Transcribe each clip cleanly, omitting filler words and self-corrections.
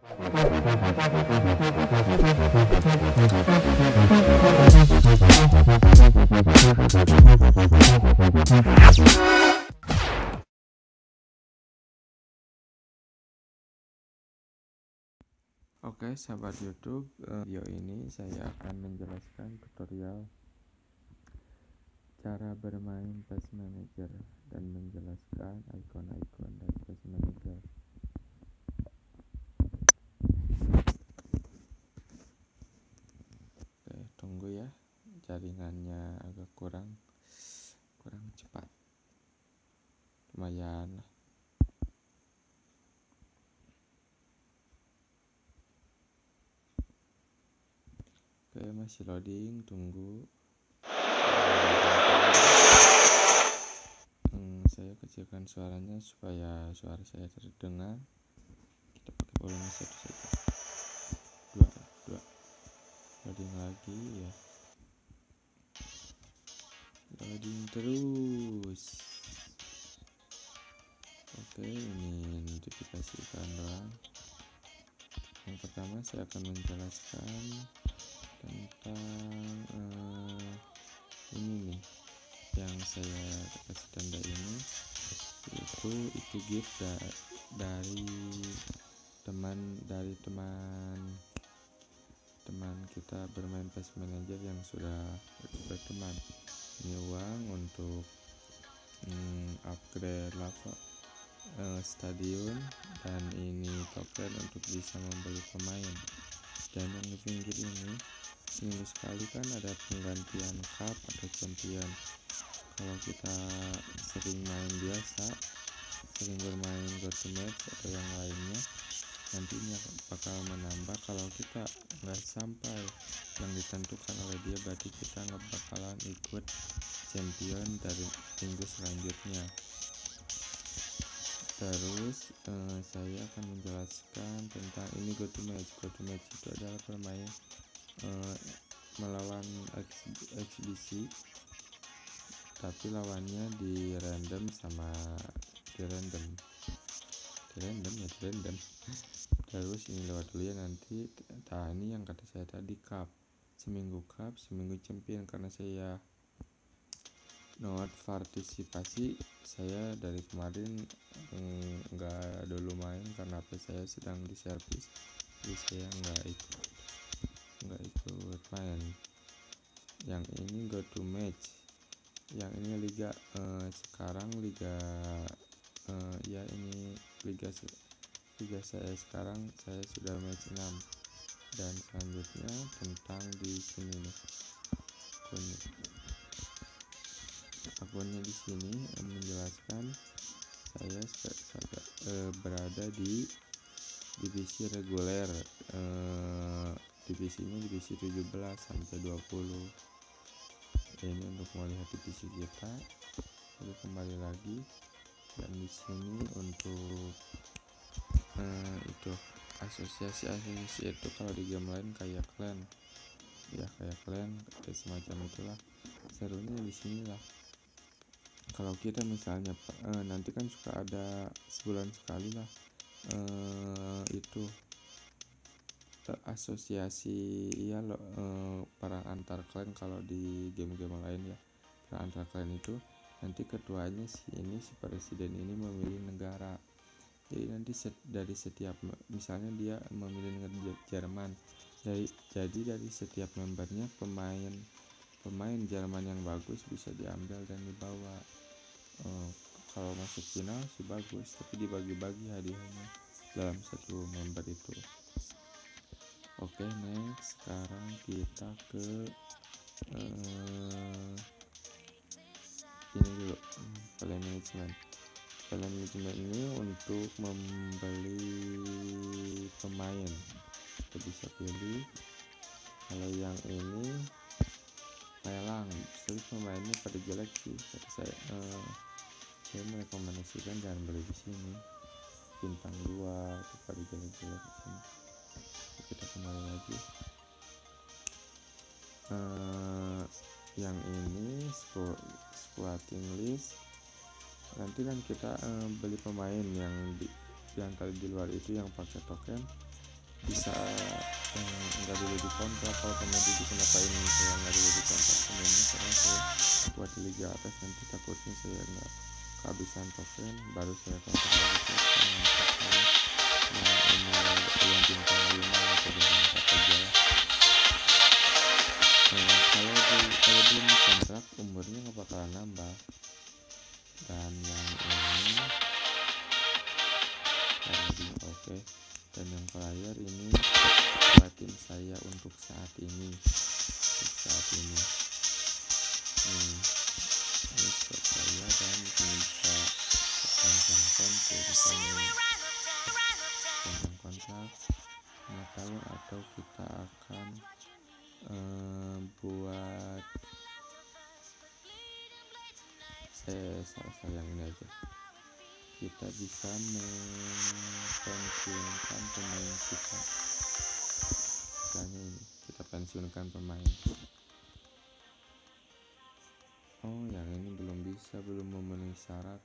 Oke sahabat YouTube, video ini saya akan menjelaskan tutorial cara bermain PES Manager dan menjelaskan icon-icon dari PES Manager. Oke, tunggu ya, jaringannya agak kurang cepat, lumayan. Oke, masih loading, tunggu. Saya kecilkan suaranya supaya suara saya terdengar. Kita pakai volume 1 saja. 2 loading lagi ya, loading terus. Oke, ini notifikasi iklan doang. Yang pertama saya akan menjelaskan tentang ini nih, yang saya kasih tanda ini, yaitu itu gift dari teman kita bermain PES Manager yang sudah berteman. Ini uang untuk upgrade level stadion, dan ini token untuk bisa membeli pemain. Dan yang di pinggir ini seminggu sekali kan ada penggantian cup atau champion. Kalau kita sering main biasa, sering bermain GoToMatch atau yang lainnya, nantinya bakal menambah. Kalau kita nggak sampai yang ditentukan oleh dia, berarti kita nggak bakalan ikut champion dari minggu selanjutnya. Terus saya akan menjelaskan tentang ini GoToMatch. GoToMatch itu adalah permain melawan eksibisi, tapi lawannya di random. Terus ini lewat dulu ya nanti. Ini yang kata saya tadi, cup, seminggu champion. Karena saya not partisipasi, saya dari kemarin nggak dulu main karena HP saya sedang di servis, jadi saya nggak ikut main. Yang ini GoToMatch, yang ini liga sekarang liga ini liga saya sekarang, saya sudah match 6. Dan selanjutnya tentang di sini nih, akunnya di sini menjelaskan saya berada di divisi reguler. Divisinya divisi 17 sampai 20. Ini untuk melihat divisi kita. Lalu kembali lagi, dan di sini untuk itu asosiasi itu kalau di game lain kayak clan ya, kayak semacam itulah. Serunya di sini lah. Kalau kita misalnya nanti kan suka ada sebulan sekali lah itu asosiasi ya perang antar klan. Kalau di game-game lain ya, perang antar klan itu nanti ketuanya si presiden ini memilih negara. Jadi nanti dari setiap, misalnya dia memilih negara Jerman, jadi dari setiap membernya pemain Jerman yang bagus bisa diambil dan dibawa. Kalau masuk final sih bagus, tapi dibagi-bagi hadiahnya dalam satu member itu. Oke, next, sekarang kita ke ini dulu, play management. Play management ini untuk membeli pemain. Kita bisa pilih. Kalau yang ini lelang, tapi pemainnya pada jelek sih. Saya merekomendasikan jangan beli di sini. Bintang 2 itu pada jelek-jelek di sini. Kita kembali lagi. Yang ini squatting list. Nanti kan kita beli pemain yang tadi di luar itu yang pakai token. bisa nggak dulu dikontrak. Kalau pemain itu kenapa ini saya nggak dulu dikontrak pemainnya, karena saya buat di liga atas nanti takutnya saya nggak kehabisan token, baru saya kontrak lagi ke kontrak saya yang bintang 5 atau bintang 4 aja. Kalau belum dikontrak umurnya nggak bakalan nambah. Dan yang ini oke. Dan yang player ini buat tim saya untuk saat ini. Ini buat saya, dan ini bisa panjang kontrak, bisa panjang kontrak 5 tahun, atau kita akan buat salah yang ini aja, kita bisa mempensiunkan pemain kita. Misalnya ini, kita pensiunkan pemain. Oh, yang ini belum memenuhi syarat.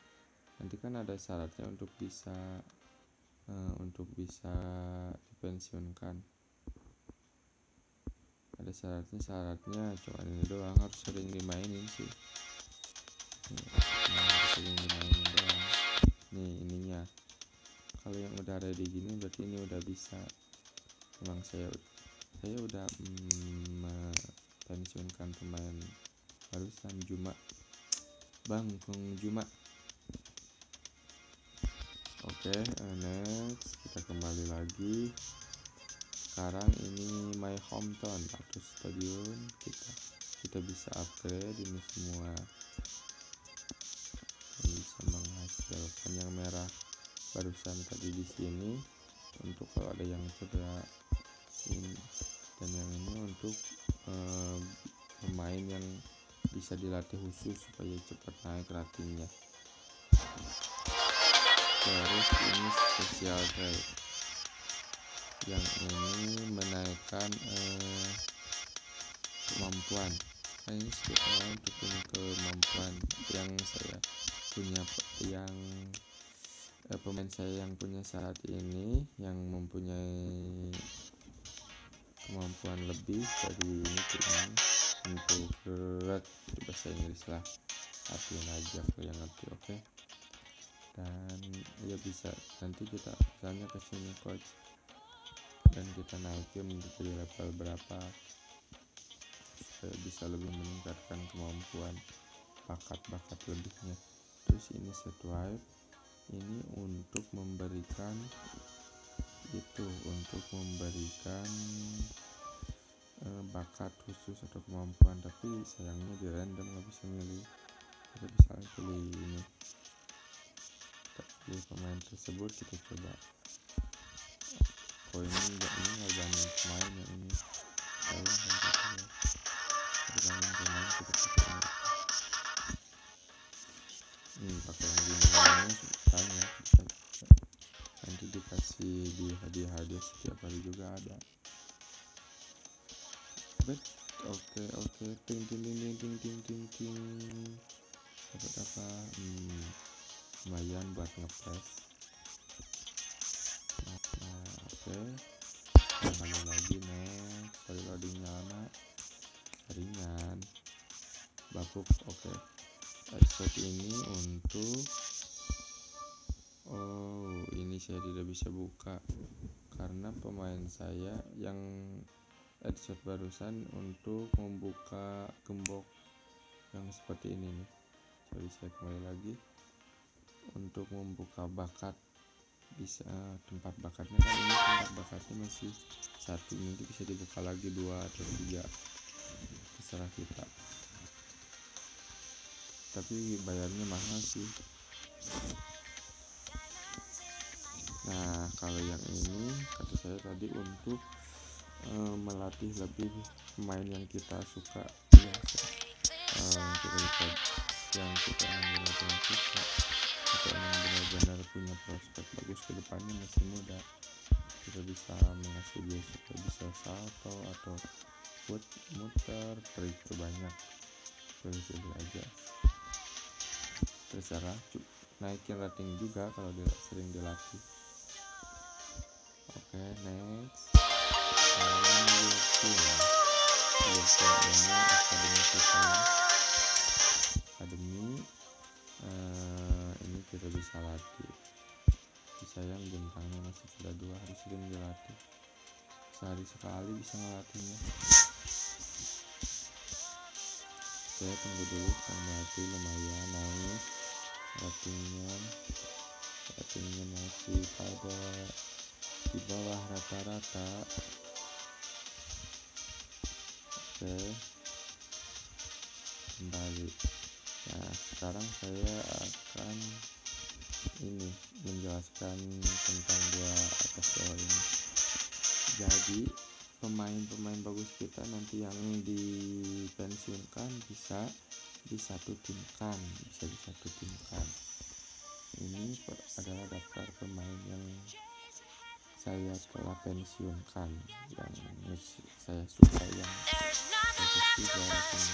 Nanti kan ada syaratnya untuk bisa dipensiunkan. Ada syaratnya cuma ini doang, harus sering dimainin sih. Harus sering dimainin doang. Nih ininya. Kalau yang udah ready gini berarti ini udah bisa. Memang saya udah pensiunkan pemain barusan Kung Juma. Oke, next kita kembali lagi. Sekarang ini my hometown atau stadion kita bisa upgrade ini semua. Ini bisa menghasilkan yang merah barusan tadi di sini untuk kalau ada yang cedera ini, dan yang ini untuk pemain yang bisa dilatih khusus supaya cepat naik ratingnya. Terus ini special trade, yang ini menaikkan kemampuan. Ini sebenarnya untuk punya kemampuan yang saya punya, yang pemain saya yang punya saat ini yang mempunyai kemampuan lebih dari ini untuk bahasa Inggris lah, artiin aja kalau yang ngerti. Oke. Dan ya bisa nanti kita misalnya kesini coach dan kita naikin menjadi level berapa supaya bisa lebih meningkatkan kemampuan bakat lebihnya. Terus ini set wipe, ini untuk memberikan bakat khusus atau kemampuan, tapi sayangnya di random nggak bisa milih. Kita bisa pilih ini, pilih pemain tersebut, kita coba. Oh ini nggak banding pemain yang ini, saya banding pemain, kita pakai ini pakai yang gini banyak, nanti dikasih di hadiah setiap hari juga ada. Oke, ting dapat apa? Lumayan buat ngepres. Oke, kembali lagi next. Sorry loadingnya lama, ringan bakuk. Oke, headset ini untuk ini saya tidak bisa buka karena pemain saya yang headset barusan untuk membuka gembok yang seperti ini nih. Jadi saya kembali lagi untuk membuka bakat, bisa tempat bakatnya kan ini tempat bakatnya masih satu, nanti bisa dibuka lagi 2 atau 3, terserah kita, tapi bayarnya mahal sih. Nah kalau yang ini kata saya tadi untuk melatih lebih pemain yang kita suka, yang kita benar-benar suka atau yang benar-benar punya prospek bagus ke depannya, masih muda, kita bisa mengasih dia supaya bisa salto atau muter trik banyak. Terus aja terserah, naikin rating juga kalau dia sering dilatih. Oke, Oke, next. Your team ini akademi kita ya. Akademi ini kita bisa latih. Bisa yang bintangnya masih ada 2, harus sering dilatih. Sehari sekali bisa ngelatihnya. Oke, tunggu dulu, kita melatih lumayan naik ratingnya masih pada di bawah rata-rata. Oke, kembali. Nah, sekarang saya akan menjelaskan tentang 2 atas bawah ini. Jadi pemain-pemain bagus kita nanti yang dipensiunkan bisa disatutimkan. Ini adalah daftar pemain yang saya telah pensiunkan, yang saya suka, yang seperti suara pada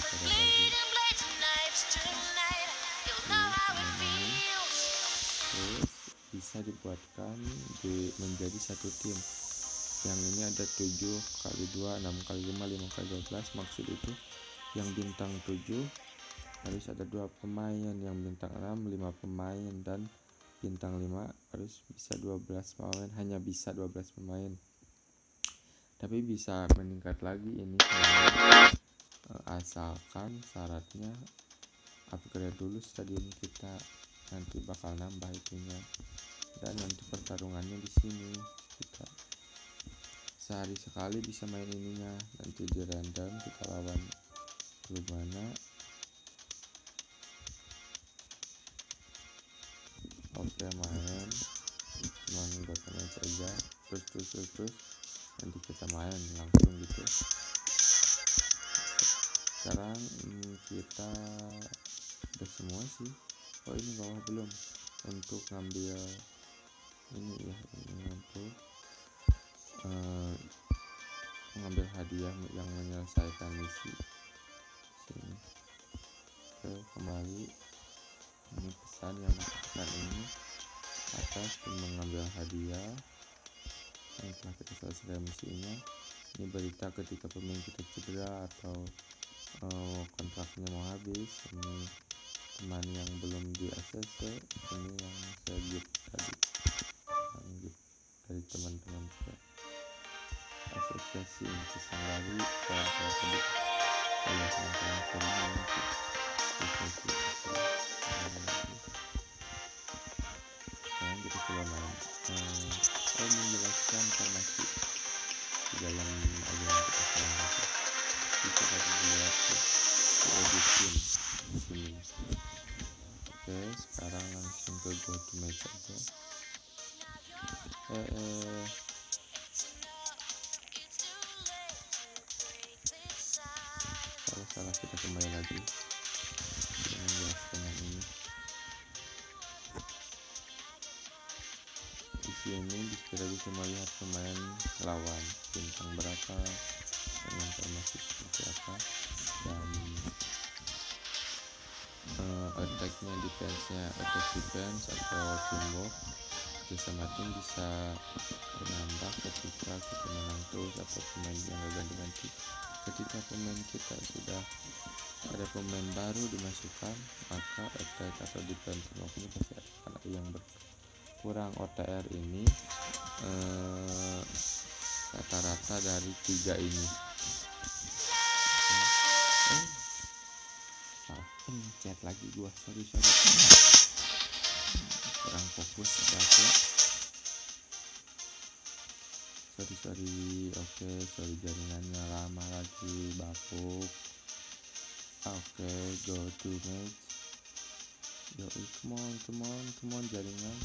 terus bisa dibuatkan menjadi satu tim. Yang ini ada 7x2, 6x5, 5x12. Maksud itu yang bintang 7 harus ada 2 pemain, yang bintang 6 5 pemain, dan bintang 5 harus bisa 12 pemain, hanya bisa 12 pemain. Tapi bisa meningkat lagi ini asalkan syaratnya upgrade dulu stadion kita, nanti bakal nambah itunya. Dan nanti pertarungannya di sini kita sehari sekali bisa main ininya, nanti di random kita lawan klub mana. Oke, main cuman buat match aja, terus nanti kita main langsung gitu. Sekarang kita udah semua sih. Oh, ini bawah belum, untuk ngambil ini ya, ini untuk mengambil hadiah yang menyelesaikan misi sini. Oke, kembali. Ini pesan ini atas mengambil hadiah yang telah kita selesaikan misinya. Ini berita ketika pemain kita cedera atau kontraknya mau habis. Ini teman yang belum di ACC, ini yang saya gift tadi, dari teman-teman saya. Asosiasi Intisan dari saya tadi oleh teman-teman sekarang kita coba main menjelaskan informasi di dalam ajaran kita sekarang. Bisa dilihat di edition di sini. Oke, sekarang langsung ke go to match aja. Salah kita kembali lagi untuk menjelaskan yang ini. Di sini kita bisa melihat pemain lawan bintang berapa dan informasi seperti apa, dan attack-nya, defense-nya, attack defense atau teamwork sama tim bisa menambah ketika kita menang terus atau pemain yang ganti-ganti. Ketika pemain kita sudah ada pemain baru dimasukkan, maka attack atau defense teamwork-nya pasti akan ada yang berkurang. OTR ini rata-rata dari 3 ini. Salah pencet lagi gua, sorry kurang fokus aku. Sorry. Oke, sorry jaringannya lama lagi, bapuk. Oke, go to match. Yo, come on jaringan.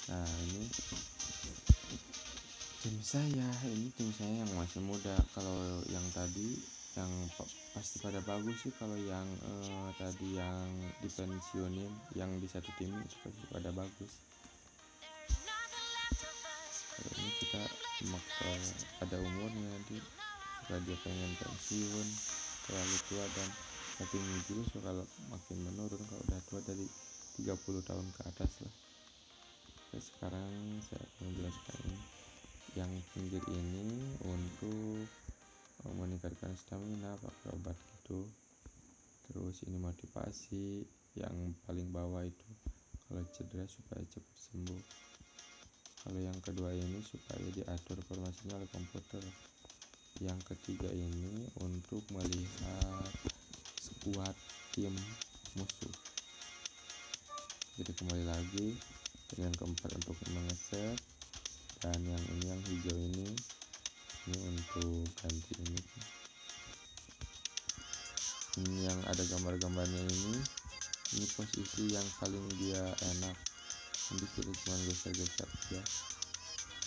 Nah, ini tim saya yang masih muda. Kalau yang tadi yang pasti pada bagus sih. Kalau yang tadi yang dipensiunin yang di satu tim itu pasti pada bagus. Kalau ini kita ada umurnya, nanti jika dia pengen pensiun terlalu tua, dan ratingnya juga suka makin menurun kalau udah tua, dari 30 tahun ke atas lah. Oke, sekarang saya akan menjelaskan ini. Yang pinggir ini untuk meningkatkan stamina pakai obat gitu. Terus ini motivasi. Yang paling bawah itu kalau cedera supaya cepat sembuh. Kalau yang kedua ini supaya diatur formasinya oleh komputer. Yang ketiga ini untuk melihat skuad tim musuh. Jadi kembali lagi, yang keempat untuk mengeset, dan yang ini yang hijau ini untuk ganti ini. Ini yang ada gambar-gambarnya ini posisi yang paling dia enak. Nanti kita cuma geser-geser aja.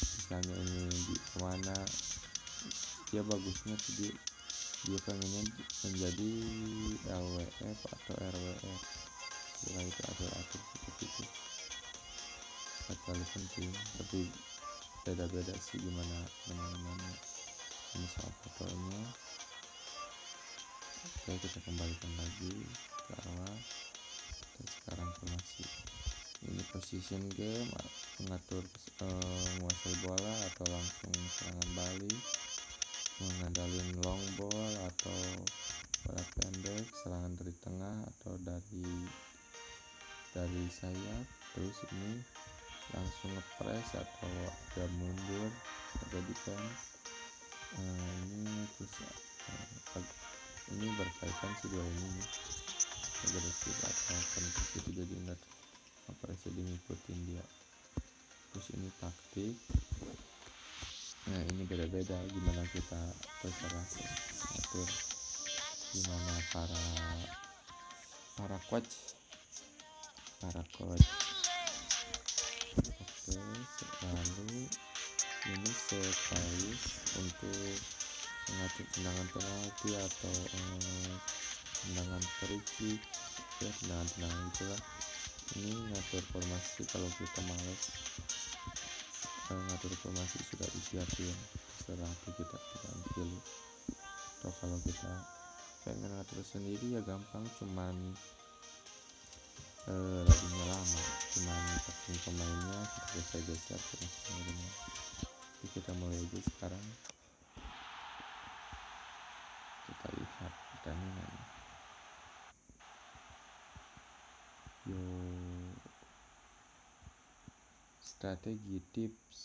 Misalnya ini di kemana, dia bagusnya tuh dia pengennya menjadi LWF atau RWF. Setelah itu atur-atur seperti itu. Terlalu penting, tapi beda-beda sih gimana teman-temannya. Ini soal fotonya. Oke, kita kembalikan lagi ke awal. Dan sekarang formasi. Ini position game, mengatur menguasai bola atau langsung serangan balik, mengandalkan long ball atau bola pendek, serangan dari tengah atau dari sayap. Terus ini langsung ngepress atau ada mundur, ada defense. Ini terus ini berkaitan sih dua ini agresif atau offensif itu, jadi ingat presiden ngikutin dia. Terus ini taktik. Nah ini beda-beda gimana kita terserah atur, gimana para coach. Oke, lalu ini setalis untuk mengatur tendangan penalti atau tendangan free kick, ya tendangan itulah. Ini ngatur formasi kalau kita males ngatur formasi sudah disiapin, terserah kita pilih. Atau kalau kita pengen ngatur sendiri ya gampang, cuman lagunya lama, cuman pakai pemainnya kita geser ke masing-masing. Jadi kita mulai aja sekarang. Kita lihat pertandingannya. Strategi tips.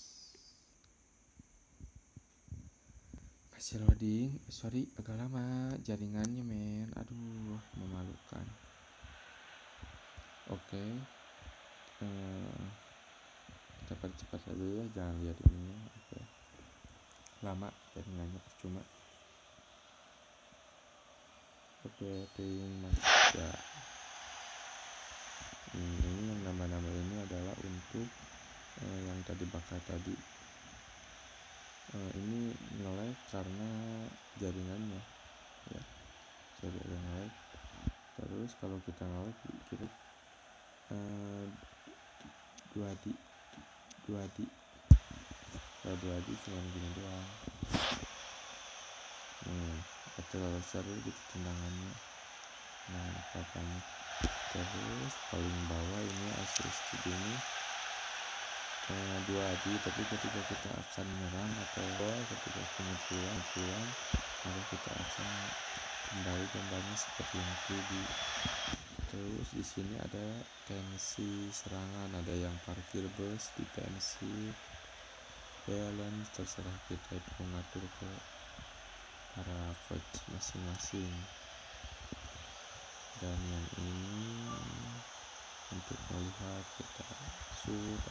Kasih loading, sorry agak lama jaringannya men, aduh memalukan. Oke, kita percepat saja ya, jangan lihat ini. Oke, lama jaringannya percuma. Oke, ting masuk ya. Ini yang nama-nama ini adalah untuk yang tadi bakal tadi. Ini nge-lag karena jaringannya ya, sorry ada nge-lag. Terus kalau kita nge-lag kita 2D kalau 2D cuma gini doang. Terlalu seru gitu tendangannya, nah apa-apanya. Terus paling bawah ini assist ini 2D, tapi ketika kita akan menyerang atau ketika punya maka kita akan kembali gambarnya seperti yang 3D. Terus di sini ada tensi serangan, ada yang parkir bus, defensif, balance, terserah kita itu mengatur ke para coach masing-masing. Dan yang ini untuk melihat kita shoot,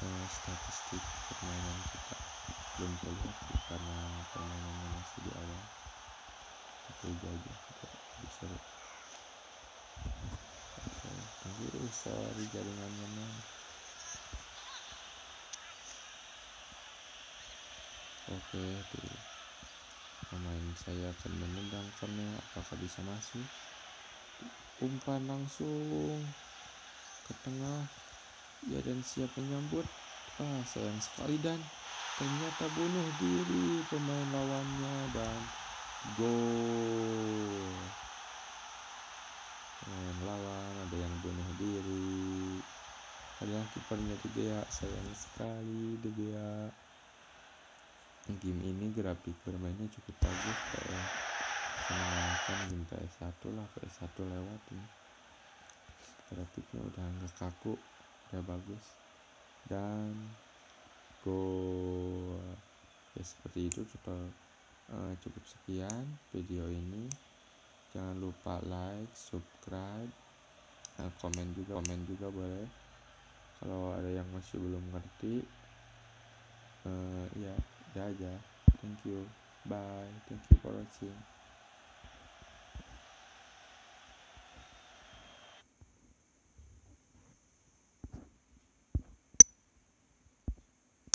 statistik permainan kita belum terlihat sih karena permainannya masih di awal, tapi aja kita seru. Oke, sorry jaringannya man. Oke, tuh pemain saya akan menendang corner, apakah bisa masuk? Umpan langsung ke tengah ya, dan siap menyambut. Sayang sekali, dan ternyata bunuh diri pemain lawannya dan gol. Pemain lawan ada yang bunuh diri. adalah kipernya De Gea. Sayang sekali De Gea. Game ini grafik bermainnya cukup bagus, mengalahkan game PS1 lah. PS1 lewat ini, grafiknya udah nggak kaku, udah bagus. Dan gol ya seperti itu. Cukup sekian video ini. Jangan lupa like, subscribe, komen juga boleh kalau ada yang masih belum ngerti. Ya udah aja. Thank you, bye, thank you for watching.